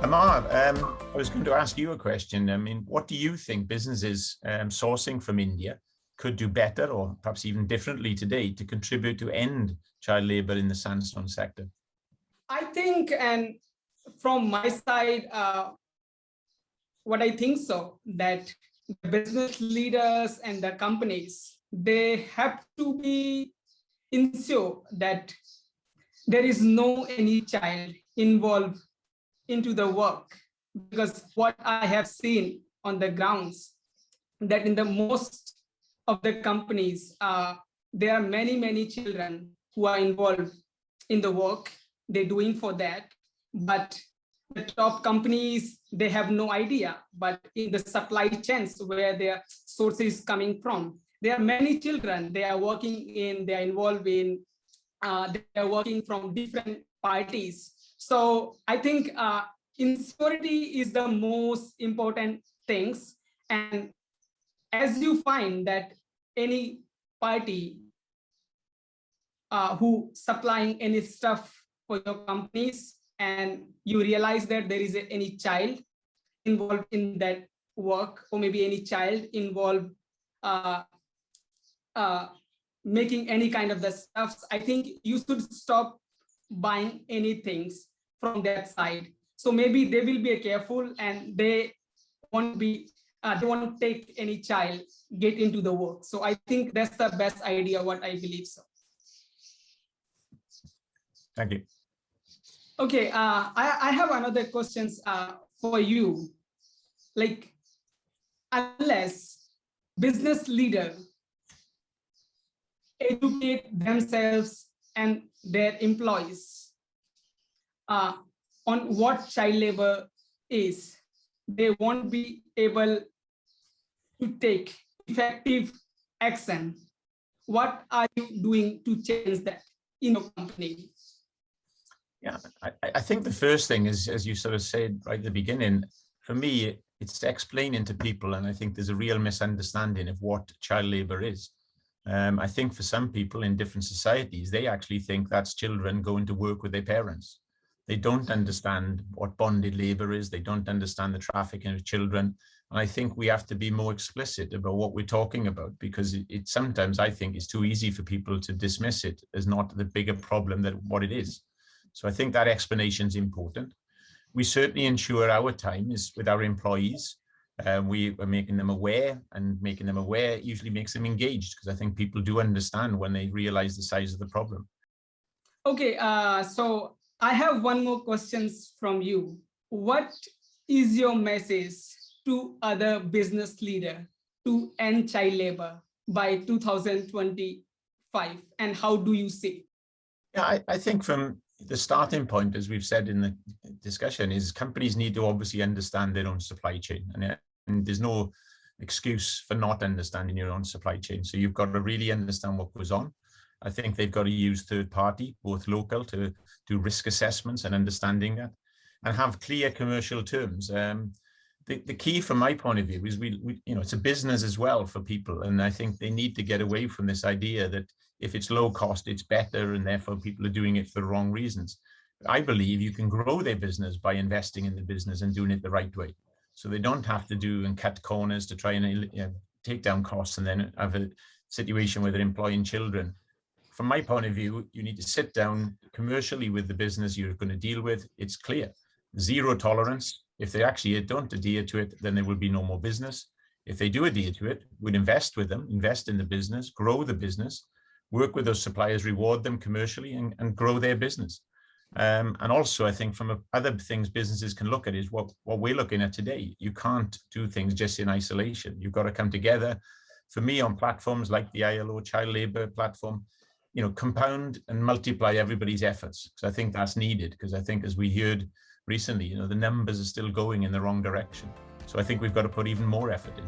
Amar, I was going to ask you a question. I mean, what do you think businesses sourcing from India could do better or perhaps even differently today to contribute to end child labor in the sandstone sector? I think, and from my side, what I think so, that the business leaders and the companies, they have to be ensure that there is no any child involved into the work, because what I have seen on the grounds, that in the most of the companies, there are many children who are involved in the work they're doing for that, but the top companies, they have no idea. But in the supply chains where their source is coming from, there are many children, they are involved in, they are working from different parties. So I think insecurity is the most important things. And as you find that any party who supplying any stuff for your companies, and you realize that there is any child involved in that work, or maybe any child involved making any kind of the stuffs, I think you should stop buying anything from that side. So maybe they will be careful, and they won't take any child get into the work. So I think that's the best idea, what I believe so. Thank you. Okay, I have another questions for you. Like, unless business leader educate themselves and their employees on what child labor is, they won't be able to take effective action. What are you doing to change that in your company? Yeah, I think the first thing is, as you sort of said right at the beginning, for me, it's explaining to people, and I think there's a real misunderstanding of what child labor is. I think for some people in different societies, they actually think that's children going to work with their parents. They don't understand what bonded labor is. They don't understand the trafficking of children. And I think we have to be more explicit about what we're talking about, because it sometimes, I think, is too easy for people to dismiss it as not the bigger problem than what it is. So I think that explanation is important. We certainly ensure our time is with our employees. We are making them aware, and making them aware usually makes them engaged, because I think people do understand when they realize the size of the problem. Okay, so I have one more questions from you. What is your message to other business leader to end child labor by 2025, and how do you see? Yeah, I think from the starting point, as we've said in the discussion, is companies need to obviously understand their own supply chain, and there's no excuse for not understanding your own supply chain. So you've got to really understand what goes on. I think they've got to use third party, both local, to do risk assessments and understanding that, and have clear commercial terms. The key from my point of view is we it's a business as well for people, and I think they need to get away from this idea that if it's low cost, it's better, and therefore people are doing it for the wrong reasons. I believe you can grow their business by investing in the business and doing it the right way. So they don't have to do and cut corners to try and take down costs and then have a situation where they're employing children. From my point of view, you need to sit down commercially with the business you're going to deal with. It's clear, zero tolerance. If they actually don't adhere to it, then there will be no more business. If they do adhere to it, we'd invest with them, invest in the business, grow the business, work with those suppliers, reward them commercially, and grow their business. And also, I think from other things businesses can look at is what we're looking at today. You can't do things just in isolation. You've got to come together. For me, on platforms like the ILO child labor platform, compound and multiply everybody's efforts, because I think that's needed. Because I think, as we heard recently, the numbers are still going in the wrong direction. So I think we've got to put even more effort in.